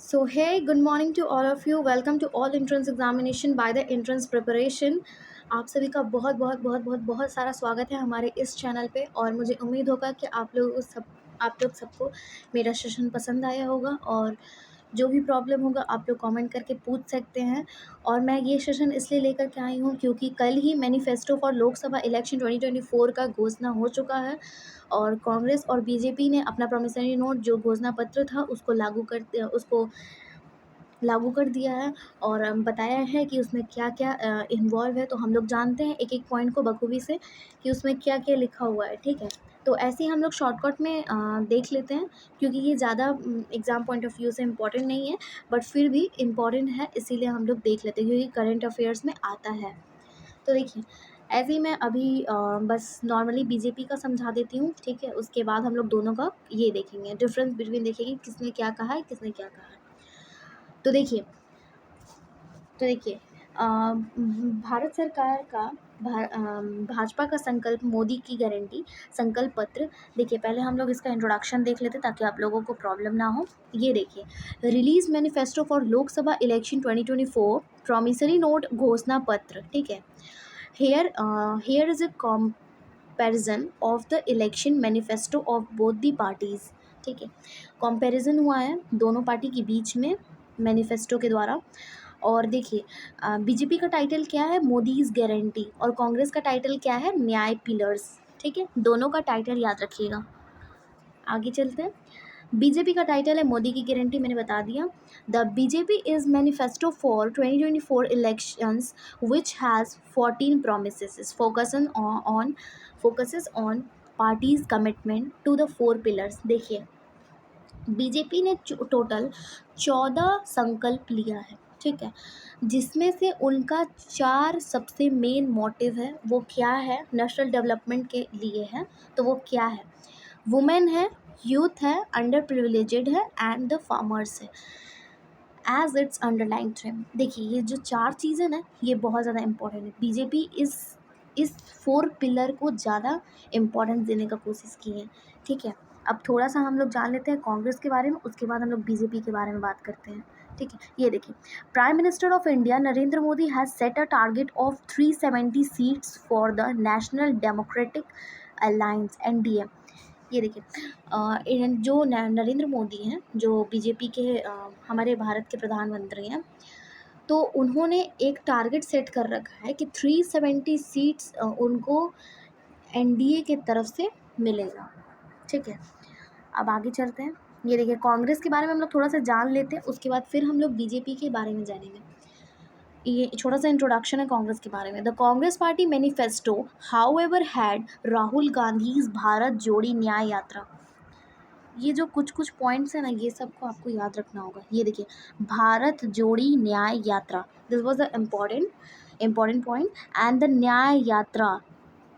So, hey, good morning to all of you. Welcome to all entrance examination by the entrance preparation. आप सभी का बहुत बहुत बहुत बहुत बहुत सारा स्वागत है हमारे इस चैनल पे। और मुझे उम्मीद होगा कि आप लोग सबको मेरा सेशन पसंद आया होगा। और जो भी प्रॉब्लम होगा आप लोग कमेंट करके पूछ सकते हैं। और मैं ये सेशन इसलिए लेकर के आई हूँ क्योंकि कल ही मैनिफेस्टो फॉर लोकसभा इलेक्शन 2024 का घोषणा हो चुका है। और कांग्रेस और बीजेपी ने अपना प्रोमिसरी नोट जो घोषणा पत्र था उसको लागू कर दिया है। और बताया है कि उसमें क्या क्या इन्वॉल्व है। तो हम लोग जानते हैं एक एक पॉइंट को बखूबी से कि उसमें क्या क्या लिखा हुआ है। ठीक है, तो ऐसे ही हम लोग शॉर्टकट में देख लेते हैं क्योंकि ये ज़्यादा एग्ज़ाम पॉइंट ऑफ व्यू से इम्पॉर्टेंट नहीं है, बट फिर भी इम्पॉर्टेंट है, इसीलिए हम लोग देख लेते हैं क्योंकि करंट अफेयर्स में आता है। तो देखिए, ऐसे ही मैं अभी बस नॉर्मली बीजेपी का समझा देती हूँ। ठीक है, उसके बाद हम लोग दोनों का ये देखेंगे, डिफरेंस बिटवीन देखेंगे किसने क्या कहा है, किसने क्या कहा है। तो देखिए तो देखिए भारत सरकार का भाजपा का संकल्प, मोदी की गारंटी, संकल्प पत्र। देखिए, पहले हम लोग इसका इंट्रोडक्शन देख लेते ताकि आप लोगों को प्रॉब्लम ना हो। ये देखिए, release manifesto for Lok Sabha election 2024, promissory note घोषणा पत्र। ठीक है, here is a comparison of the election manifesto of both the parties. ठीक है, कंपैरिजन हुआ है दोनों पार्टी के बीच में मैनिफेस्टो के द्वारा। और देखिए, बीजेपी का टाइटल क्या है, मोदी इज गारंटी, और कांग्रेस का टाइटल क्या है, न्याय पिलर्स। ठीक है, दोनों का टाइटल याद रखिएगा। आगे चलते हैं। बीजेपी का टाइटल है मोदी की गारंटी, मैंने बता दिया। The BJP is manifesto for 2024 elections which has 14 promises focuses on parties commitment to the four pillars। देखिए, बीजेपी ने टोटल 14 संकल्प लिया है। ठीक है, जिसमें से उनका 4 सबसे मेन मोटिव है। वो क्या है, नेशनल डेवलपमेंट के लिए है। तो वो क्या है, वुमेन है, यूथ है, अंडर प्रिविलेजेड है, एंड द फार्मर्स है एज इट्स अंडरलाइन थीम। देखिए, ये जो 4 चीज़ें ना, ये बहुत ज़्यादा इंपॉर्टेंट है। बीजेपी इस 4 पिलर को ज़्यादा इम्पोर्टेंस देने का कोशिश की है। ठीक है, अब थोड़ा सा हम लोग जान लेते हैं कांग्रेस के बारे में, उसके बाद हम लोग बीजेपी के बारे में बात करते हैं। ठीक है, ये देखिए, prime minister of India Narendra Modi has set a target of 370 seats for the national democratic alliance NDA. ये देखिए, जो नरेंद्र मोदी हैं, जो बीजेपी के हमारे भारत के प्रधानमंत्री हैं, तो उन्होंने एक टारगेट सेट कर रखा है कि 370 सीट्स उनको एनडीए के तरफ से मिलेगा। ठीक है, अब आगे चलते हैं। ये देखिए, कांग्रेस के बारे में हम लोग थोड़ा सा जान लेते हैं, उसके बाद फिर हम लोग बीजेपी के बारे में जानेंगे। ये छोटा सा इंट्रोडक्शन है कांग्रेस के बारे में। The Congress party manifesto however had Rahul Gandhi's Bharat जोड़ी न्याय यात्रा। ये जो कुछ कुछ पॉइंट्स हैं ना, ये सबको आपको याद रखना होगा। ये देखिए, भारत जोड़ी न्याय यात्रा, this was the important point. And the न्याय यात्रा,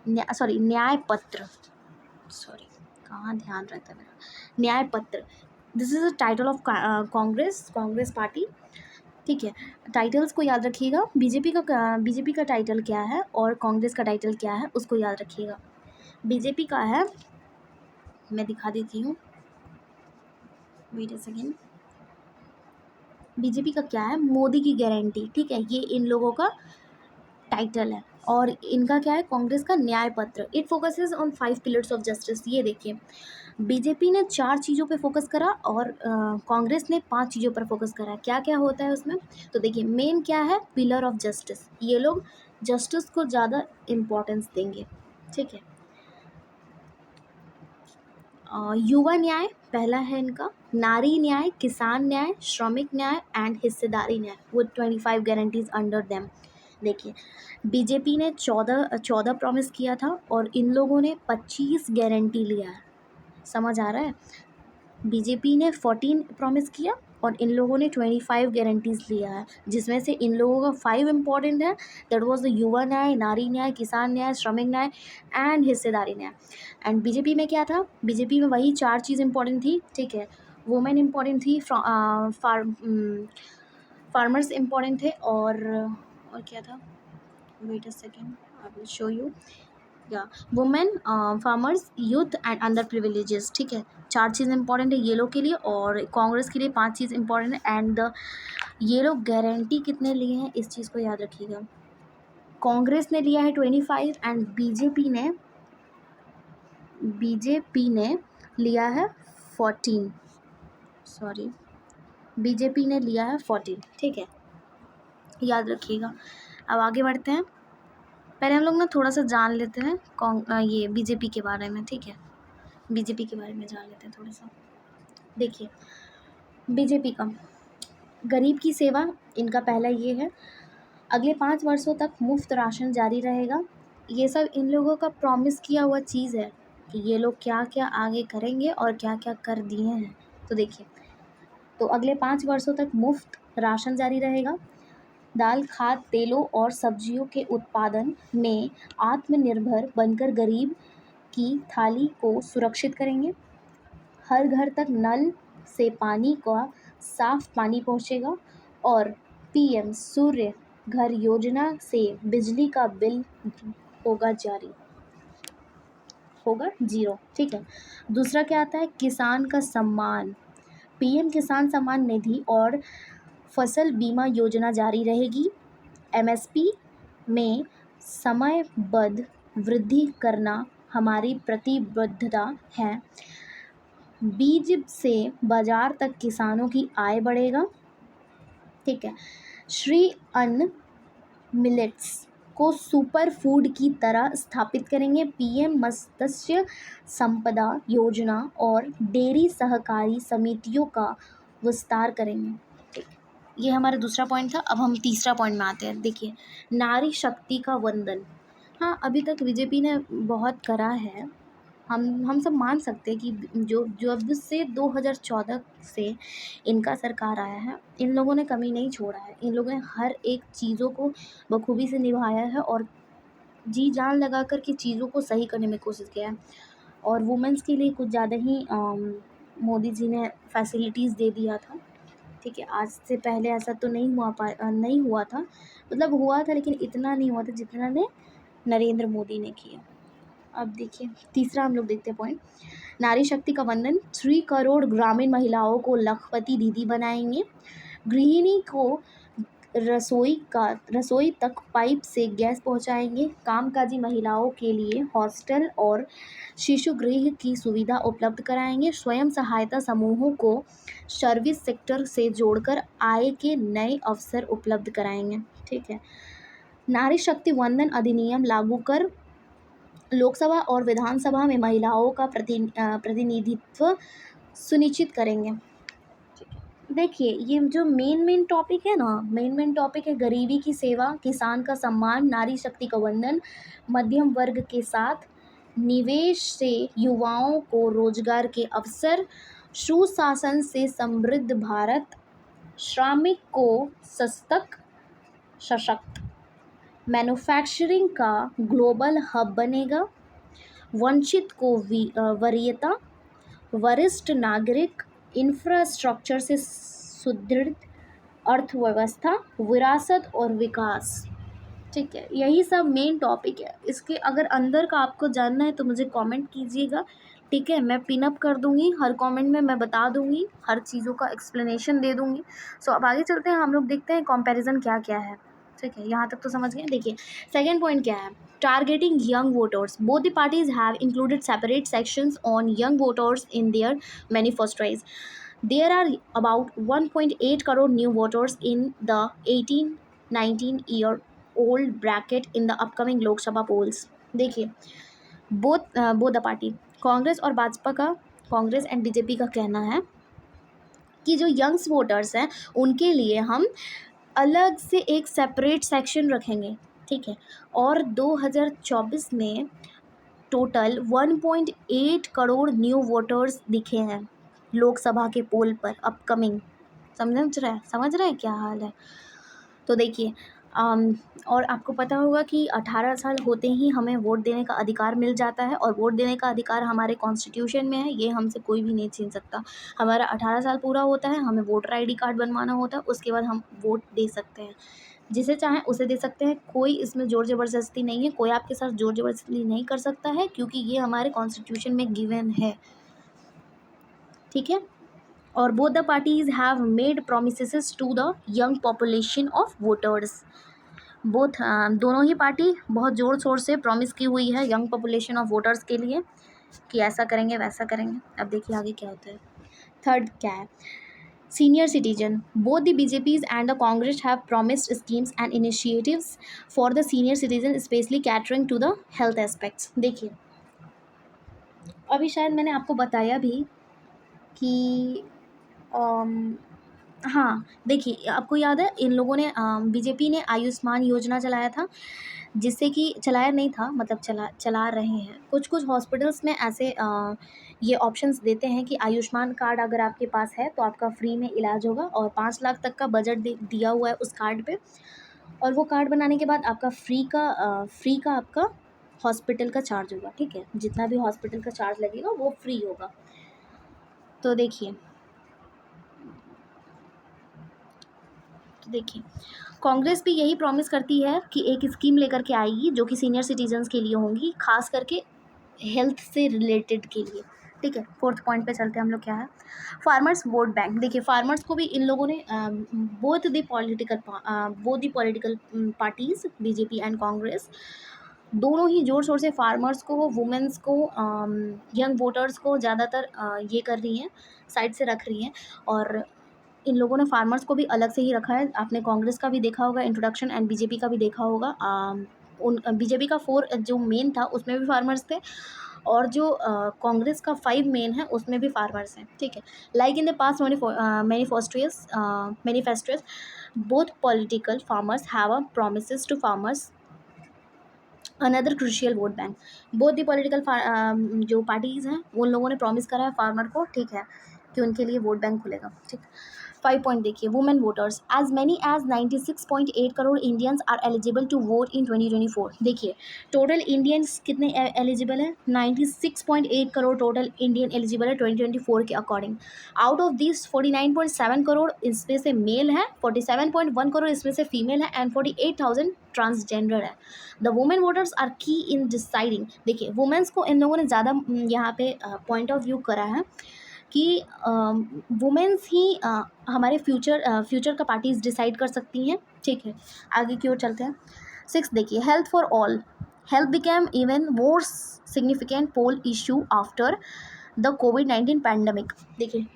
न्याय पत्र, सॉरी, कहाँ ध्यान रहता है मेरा, न्याय पत्र। This is the title of Congress party. ठीक है, टाइटल्स को याद रखिएगा। बीजेपी का टाइटल क्या है और कांग्रेस का टाइटल क्या है, उसको याद रखिएगा। बीजेपी का है, मैं दिखा देती हूँ, वेट अ सेकेंड। बीजेपी का क्या है, मोदी की गारंटी। ठीक है, ये इन लोगों का टाइटल है। और इनका क्या है, कांग्रेस का न्याय पत्र। It focuses on 5 pillars of justice. ये देखिए, बीजेपी ने 4 चीज़ों पे फोकस करा और कांग्रेस ने 5 चीज़ों पर फोकस करा। क्या क्या होता है उसमें, तो देखिए, मेन क्या है, पिलर ऑफ जस्टिस। ये लोग जस्टिस को ज़्यादा इम्पोर्टेंस देंगे। ठीक है, युवा न्याय पहला है इनका, नारी न्याय, किसान न्याय, श्रमिक न्याय एंड हिस्सेदारी न्याय विद 25 गारंटीज अंडर देम। देखिए, बीजेपी ने 14 प्रॉमिस किया था और इन लोगों ने 25 गारंटी लिया है। समझ आ रहा है, बीजेपी ने 14 प्रॉमिस किया और इन लोगों ने 25 गारंटीज लिया है, जिसमें से इन लोगों का 5 इम्पॉर्टेंट है। दैट वाज द युवा न्याय, नारी न्याय, किसान न्याय, श्रमिक न्याय एंड हिस्सेदारी न्याय। एंड बीजेपी में क्या था, बीजेपी में वही 4 चीज़ इम्पॉर्टेंट थी। ठीक है, वुमेन इम्पॉर्टेंट थी, फार्मर्स इम्पॉर्टेंट थे, और क्या था, wait a second, I will show you. या women, farmers, youth and under privileges. ठीक है, 4 चीज़ इंपॉर्टेंट है ये लोग के लिए, और कांग्रेस के लिए 5 चीज़ इंपॉर्टेंट है। एंड ये लोग गारंटी कितने लिए हैं इस चीज़ को याद रखिएगा। कांग्रेस ने लिया है 25 एंड बीजेपी ने लिया है 14। सॉरी, बीजेपी ने लिया है 14। ठीक है, याद रखिएगा। अब आगे बढ़ते हैं। पहले हम लोग ना थोड़ा सा जान लेते हैं ये बीजेपी के बारे में। ठीक है, बीजेपी के बारे में जान लेते हैं थोड़ा सा। देखिए, बीजेपी का गरीब की सेवा, इनका पहला ये है। अगले 5 वर्षों तक मुफ्त राशन जारी रहेगा। ये सब इन लोगों का प्रॉमिस किया हुआ चीज़ है कि ये लोग क्या क्या आगे करेंगे और क्या क्या कर दिए हैं। तो देखिए, तो अगले 5 वर्षों तक मुफ्त राशन जारी रहेगा। दाल, खाद, तेलों और सब्जियों के उत्पादन में आत्मनिर्भर बनकर गरीब की थाली को सुरक्षित करेंगे। हर घर तक नल से पानी का साफ पानी पहुंचेगा और पीएम सूर्य घर योजना से बिजली का बिल होगा जीरो। ठीक है, दूसरा क्या आता है, किसान का सम्मान। पीएम किसान सम्मान निधि और फसल बीमा योजना जारी रहेगी। एमएसपी में समयबद्ध वृद्धि करना हमारी प्रतिबद्धता है। बीज से बाजार तक किसानों की आय बढ़ेगा। ठीक है, श्री अन्न मिलेट्स को सुपर फूड की तरह स्थापित करेंगे। पीएम मत्स्य संपदा योजना और डेयरी सहकारी समितियों का विस्तार करेंगे। ठीक, ये हमारा दूसरा पॉइंट था। अब हम तीसरा पॉइंट में आते हैं। देखिए, नारी शक्ति का वंदन। हाँ, अभी तक बीजेपी ने बहुत करा है, हम सब मान सकते हैं कि जब से 2014 से इनका सरकार आया है, इन लोगों ने कमी नहीं छोड़ा है। इन लोगों ने हर एक चीज़ों को बखूबी से निभाया है और जी जान लगा कर के चीज़ों को सही करने में कोशिश किया है। और वुमेंस के लिए कुछ ज़्यादा ही मोदी जी ने फैसिलिटीज़ दे दिया था। ठीक है, आज से पहले ऐसा तो नहीं हुआ था, मतलब हुआ था लेकिन इतना नहीं हुआ था जितना ने नरेंद्र मोदी ने किया। अब देखिए, तीसरा हम लोग देखते हैं पॉइंट, नारी शक्ति का वंदन। 3 करोड़ ग्रामीण महिलाओं को लखपति दीदी बनाएंगे। गृहिणी को रसोई तक पाइप से गैस पहुंचाएंगे। कामकाजी महिलाओं के लिए हॉस्टल और शिशु गृह की सुविधा उपलब्ध कराएंगे। स्वयं सहायता समूहों को सर्विस सेक्टर से जोड़कर आय के नए अवसर उपलब्ध कराएंगे। ठीक है, नारी शक्ति वंदन अधिनियम लागू कर लोकसभा और विधानसभा में महिलाओं का प्रतिनिधित्व सुनिश्चित करेंगे। देखिए, ये जो मेन टॉपिक है ना, मेन टॉपिक है गरीबी की सेवा, किसान का सम्मान, नारी शक्ति का वंदन, मध्यम वर्ग के साथ निवेश से युवाओं को रोजगार के अवसर, सुशासन से समृद्ध भारत, श्रमिक को सशक्त, मैन्युफैक्चरिंग का ग्लोबल हब बनेगा, वंचित को वरीयता, वरिष्ठ नागरिक, इंफ्रास्ट्रक्चर से सुदृढ़ अर्थव्यवस्था, विरासत और विकास। ठीक है, यही सब मेन टॉपिक है। इसके अगर अंदर का आपको जानना है तो मुझे कमेंट कीजिएगा। ठीक है, मैं पिन अप कर दूंगी, हर कमेंट में मैं बता दूंगी, हर चीज़ों का एक्सप्लेनेशन दे दूंगी। सो अब आगे चलते हैं, हम लोग देखते हैं कंपैरिजन क्या क्या है। ठीक है, यहाँ तक तो समझ गए। देखिए, सेकेंड पॉइंट क्या है, targeting young voters. Both the parties have included separate sections on young voters in their manifestos. There are about 1.8 crore new voters in the 18-19 year old bracket in the upcoming Lok Sabha polls. देखिए, both the party, Congress और भाजपा का, Congress and BJP का कहना है कि जो Young's voters हैं उनके लिए हम अलग से एक सेपरेट सेक्शन रखेंगे। ठीक है, और 2024 में टोटल 1.8 करोड़ न्यू वोटर्स दिखे हैं लोकसभा के पोल पर अपकमिंग। समझ रहे हैं क्या हाल है। तो देखिए, और आपको पता होगा कि 18 साल होते ही हमें वोट देने का अधिकार मिल जाता है, और वोट देने का अधिकार हमारे कॉन्स्टिट्यूशन में है, ये हमसे कोई भी नहीं छीन सकता। हमारा 18 साल पूरा होता है, हमें वोटर ID कार्ड बनवाना होता है, उसके बाद हम वोट दे सकते हैं। जिसे चाहें उसे दे सकते हैं, कोई इसमें ज़ोर ज़बरदस्ती नहीं है, कोई आपके साथ ज़ोर ज़बरदस्ती नहीं कर सकता है, क्योंकि ये हमारे कॉन्स्टिट्यूशन में गिवन है, ठीक है। और both the parties have made promises to the young population of voters. Both दोनों ही पार्टी बहुत ज़ोर शोर से प्रॉमिस की हुई है यंग पॉपुलेशन ऑफ वोटर्स के लिए कि ऐसा करेंगे वैसा करेंगे। अब देखिए आगे क्या होता है। थर्ड क्या है, senior citizen. Both the BJP's and the Congress have promised schemes and initiatives for the senior citizen, specially catering to the health aspects. देखिए अभी शायद मैंने आपको बताया भी कि हाँ, देखिए आपको याद है इन लोगों ने बीजेपी ने आयुष्मान योजना चलाया था, जिससे कि चलाया नहीं था, मतलब चला रहे हैं। कुछ हॉस्पिटल्स में ऐसे ये ऑप्शंस देते हैं कि आयुष्मान कार्ड अगर आपके पास है तो आपका फ्री में इलाज होगा, और 5 लाख तक का बजट दिया हुआ है उस कार्ड पे। और वो कार्ड बनाने के बाद आपका फ्री का आपका हॉस्पिटल का चार्ज होगा, ठीक है। जितना भी हॉस्पिटल का चार्ज लगेगा वो फ्री होगा। तो देखिए कांग्रेस भी यही प्रॉमिस करती है कि एक स्कीम लेकर के आएगी जो कि सीनियर सिटीजन्स के लिए होंगी, खास करके हेल्थ से रिलेटेड के लिए, ठीक है। फोर्थ पॉइंट पे चलते हैं हम लोग, क्या है, फार्मर्स वोट बैंक। देखिए फार्मर्स को भी इन लोगों ने both the political parties BJP and Congress दोनों ही जोर शोर से फार्मर्स को, वुमेन्स को, यंग वोटर्स को ज़्यादातर ये कर रही हैं, साइड से रख रही हैं। और इन लोगों ने फार्मर्स को भी अलग से ही रखा है। आपने कांग्रेस का भी देखा होगा इंट्रोडक्शन एंड बीजेपी का भी देखा होगा। उन बीजेपी का 4 जो मेन था उसमें भी फार्मर्स थे, और जो कांग्रेस का 5 मेन है उसमें भी फार्मर्स हैं, ठीक है। Like in the past manifestos both political farmers have a promises to farmers another crucial vote bank. Both the political जो पार्टीज़ हैं उन लोगों ने प्रॉमिस करा है फार्मर को, ठीक है, कि उनके लिए वोट बैंक खुलेगा, ठीक। 5 पॉइंट देखिए, women voters, as many as 96.8 crore Indians are eligible to vote in 2024। देखिए टोटल इंडियंस कितने एलिजिबल हैं, 96.8 करोड़ टोटल इंडियन एलिजिबल है 2024 के according. Out of this 49.7 crore इसमें से मेल है, 47.1 करोड़ इसमें से फीमेल है, एंड 48,000 ट्रांसजेंडर है। द वुमेन वोटर्स आर की इन डिसाइडिंग। देखिए वुमेन्स को इन लोगों ने ज़्यादा यहाँ पे पॉइंट ऑफ व्यू करा है कि वुमेन्स ही हमारे फ्यूचर का पार्टीज डिसाइड कर सकती हैं, ठीक है। आगे की ओर चलते हैं। 6 देखिए, health for all. Health became even more significant poll issue after the कोविड-19 पैंडमिक। देखिए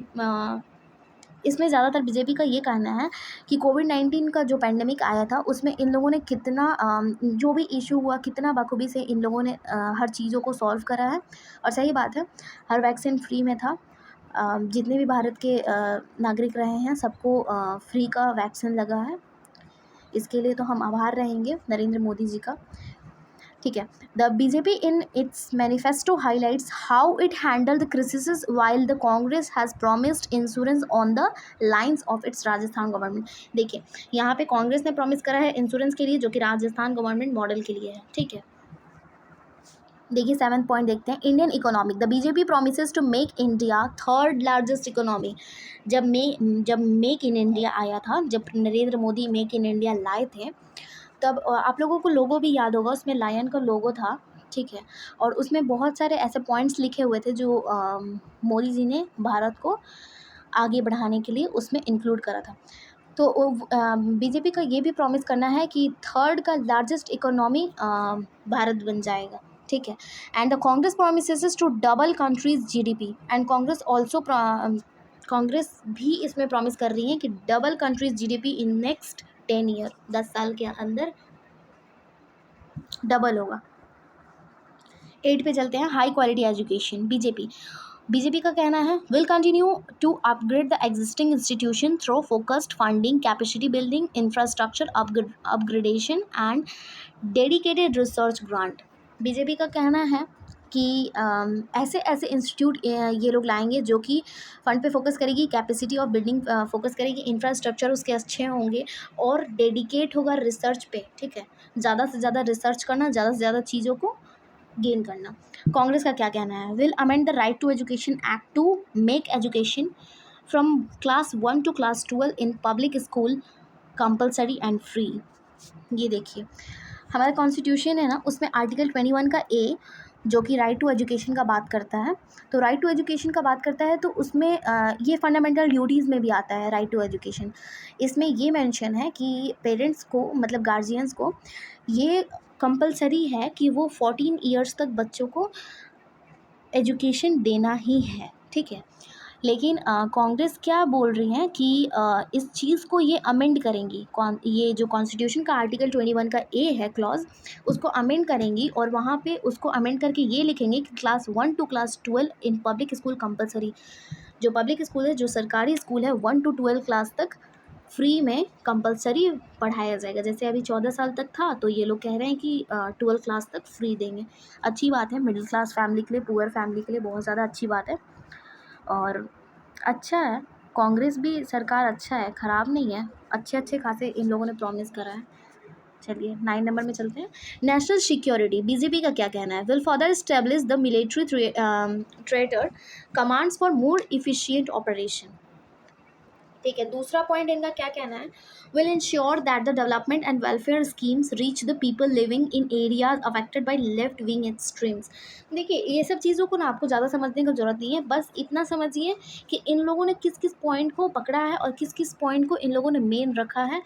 इसमें ज़्यादातर बीजेपी का ये कहना है कि कोविड-19 का जो पैंडेमिक आया था उसमें इन लोगों ने कितना जो भी इशू हुआ कितना बखूबी से इन लोगों ने हर चीज़ों को सॉल्व करा है। और सही बात है, हर वैक्सीन फ्री में था। जितने भी भारत के नागरिक रहे हैं सबको फ्री का वैक्सीन लगा है। इसके लिए तो हम आभार रहेंगे नरेंद्र मोदी जी का, ठीक है। The BJP in its manifesto highlights how it handle the crisis while the Congress has promised insurance on the lines of its Rajasthan government. देखिए यहाँ पे कांग्रेस ने प्रॉमिस करा है इंश्योरेंस के लिए जो कि राजस्थान गवर्नमेंट मॉडल के लिए है, ठीक है। देखिए 7 पॉइंट देखते हैं, Indian economic. The BJP promises to make India third largest economy. जब मेक इन इंडिया आया था, जब Narendra Modi make in India लाए थे, तब आप लोगों को लोगो भी याद होगा, उसमें लायन का लोगो था, ठीक है। और उसमें बहुत सारे ऐसे पॉइंट्स लिखे हुए थे जो मोदी जी ने भारत को आगे बढ़ाने के लिए उसमें इंक्लूड करा था। तो बीजेपी का ये भी प्रॉमिस करना है कि थर्ड का लार्जेस्ट इकोनॉमी भारत बन जाएगा, ठीक है। And the Congress promises to double countries GDP, and Congress भी इसमें प्रॉमिस कर रही है कि double countries GDP in next 10 year, 10 साल के अंदर डबल होगा। 8 पे चलते हैं, हाई क्वालिटी एजुकेशन। बीजेपी का कहना है will continue to upgrade the existing institution through focused funding, capacity building, infrastructure upgradation and dedicated research grant. BJP का कहना है कि ऐसे ऐसे इंस्टीट्यूट ये लोग लाएंगे जो कि फ़ंड पे फोकस करेगी, कैपेसिटी ऑफ बिल्डिंग फोकस करेगी, इंफ्रास्ट्रक्चर उसके अच्छे होंगे, और डेडिकेट होगा रिसर्च पे, ठीक है। ज़्यादा से ज़्यादा रिसर्च करना, ज़्यादा से ज़्यादा चीज़ों को गेन करना। कांग्रेस का क्या कहना है, will amend the right to education act to make education from class 1 to class 12 in public school compulsory and free. ये देखिए, हमारा कॉन्स्टिट्यूशन है ना, उसमें आर्टिकल 21 का ए, जो कि राइट टू एजुकेशन का बात करता है। तो राइट टू एजुकेशन का बात करता है तो उसमें ये फंडामेंटल ड्यूटीज़ में भी आता है राइट टू एजुकेशन। इसमें ये मेंशन है कि पेरेंट्स को, मतलब गार्जियंस को, ये कंपलसरी है कि वो 14 ईयर्स तक बच्चों को एजुकेशन देना ही है, ठीक है। लेकिन कांग्रेस क्या बोल रही हैं कि इस चीज़ को ये अमेंड करेंगी, ये जो कॉन्स्टिट्यूशन का आर्टिकल 21 का ए है क्लॉज, उसको अमेंड करेंगी और वहाँ पे उसको अमेंड करके ये लिखेंगे कि class 1 to class 12 in public school compulsory. जो पब्लिक स्कूल है, जो सरकारी स्कूल है, 1 टू 12 क्लास तक फ्री में कंपलसरी पढ़ाया जाएगा। जैसे अभी 14 साल तक था, तो ये लोग कह रहे हैं कि 12 क्लास तक फ्री देंगे। अच्छी बात है, मिडिल क्लास फैमिली के लिए, पुअर फैमिली के लिए बहुत ज़्यादा अच्छी बात है। और अच्छा है, कांग्रेस भी सरकार अच्छा है, ख़राब नहीं है, अच्छे खासे इन लोगों ने प्रॉमिस करा है। चलिए 9 नंबर में चलते हैं। नेशनल सिक्योरिटी, बीजेपी का क्या कहना है? Will further establish the military traitor commands for more efficient operation. ठीक है, दूसरा पॉइंट इनका क्या कहना है? Will ensure that the development and welfare schemes reach the people living in areas affected by left wing extremes. देखिए, ये सब चीज़ों को ना आपको ज़्यादा समझने की ज़रूरत नहीं है, बस इतना समझिए कि इन लोगों ने किस किस पॉइंट को पकड़ा है और किस किस पॉइंट को इन लोगों ने मेन रखा है,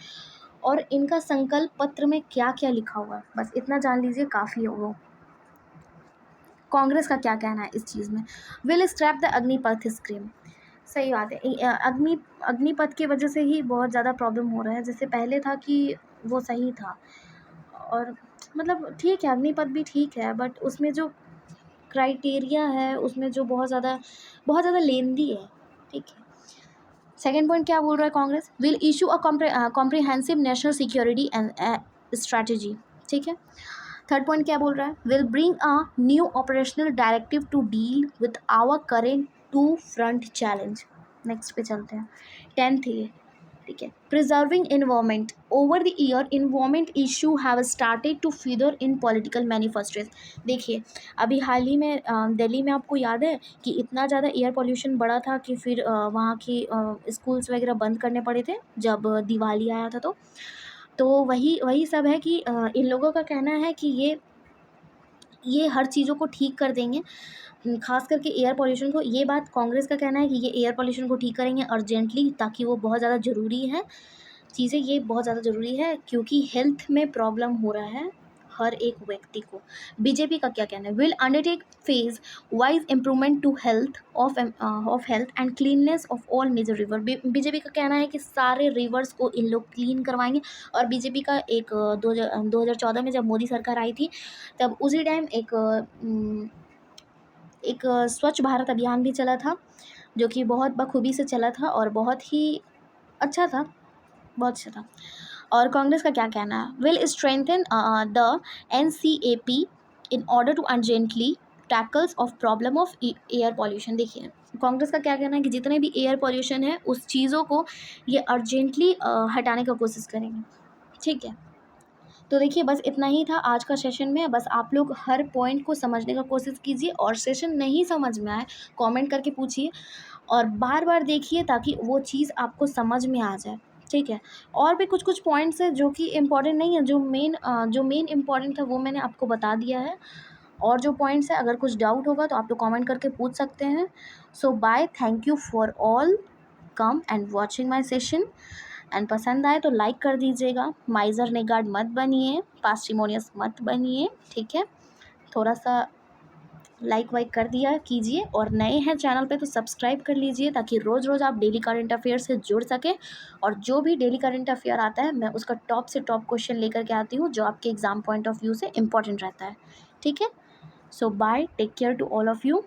और इनका संकल्प पत्र में क्या क्या लिखा हुआ है, बस इतना जान लीजिए, काफ़ी है वो। कांग्रेस का क्या कहना है इस चीज़ में? Will scrap the Agnipath scheme. सही बात है, अग्निपथ की वजह से ही बहुत ज़्यादा प्रॉब्लम हो रहा है। जैसे पहले था कि वो सही था, और मतलब ठीक है, अग्निपथ भी ठीक है, बट उसमें जो क्राइटेरिया है, उसमें जो बहुत ज़्यादा लेंदी है, ठीक है। सेकेंड पॉइंट क्या बोल रहा है Congress? Will issue a comprehensive national security and strategy, ठीक है। थर्ड पॉइंट क्या बोल रहा है? Will bring a new operational directive to deal with our current two front challenge. Next पे चलते हैं। 10th ये, ठीक है। Preserving environment, over the year environment issue have started to feather in political manifestos. देखिए, अभी हाल ही में दिल्ली में आपको याद है कि इतना ज़्यादा एयर पॉल्यूशन बढ़ा था कि फिर वहाँ की स्कूल्स वगैरह बंद करने पड़े थे जब दिवाली आया था। तो वही वही सब है कि इन लोगों का कहना है कि ये हर चीज़ों को ठीक कर देंगे, ख़ास करके एयर पॉल्यूशन को। ये बात कांग्रेस का कहना है कि ये एयर पॉल्यूशन को ठीक करेंगे अर्जेंटली, ताकि वो बहुत ज़्यादा ज़रूरी है चीज़ें, ये बहुत ज़्यादा ज़रूरी है क्योंकि हेल्थ में प्रॉब्लम हो रहा है हर एक व्यक्ति को। बीजेपी का क्या कहना है? Will undertake phase wise improvement to health of health and cleanliness of all major river. BJP का कहना है कि सारे रिवर्स को इन लोग क्लीन करवाएंगे। और बीजेपी का एक 2014 में जब मोदी सरकार आई थी, तब उसी टाइम एक स्वच्छ भारत अभियान भी चला था, जो कि बहुत बखूबी से चला था और बहुत ही अच्छा था, बहुत अच्छा था। और कांग्रेस का क्या कहना है? Will strengthen the NCAP in order to urgently tackles of problem of air pollution. देखिए, कांग्रेस का क्या कहना है कि जितने भी एयर पॉल्यूशन है, उस चीज़ों को ये अर्जेंटली हटाने का कोशिश करेंगे, ठीक है। तो देखिए, बस इतना ही था आज का सेशन में। बस आप लोग हर पॉइंट को समझने का कोशिश कीजिए, और सेशन नहीं समझ में आए कमेंट करके पूछिए और बार बार देखिए, ताकि वो चीज़ आपको समझ में आ जाए, ठीक है। और भी कुछ कुछ पॉइंट्स हैं जो कि इम्पॉर्टेंट नहीं है, जो मेन इम्पॉर्टेंट था वो मैंने आपको बता दिया है। और जो पॉइंट्स है, अगर कुछ डाउट होगा तो आप लोग कमेंट करके पूछ सकते हैं। So bye, thank you for all come and watching my session. And पसंद आए तो लाइक कर दीजिएगा। माइजर नेगार्ड मत बनिए, पास्टिमोनियस मत बनिए, ठीक है। थोड़ा सा लाइक वाइक कर दिया कीजिए, और नए हैं चैनल पे तो सब्सक्राइब कर लीजिए, ताकि रोज़ रोज़ आप डेली करंट अफेयर से जुड़ सकें। और जो भी डेली करंट अफेयर आता है, मैं उसका टॉप से टॉप क्वेश्चन लेकर के आती हूँ, जो आपके एग्ज़ाम पॉइंट ऑफ व्यू से इम्पॉर्टेंट रहता है, ठीक है। So bye, take care to all of you.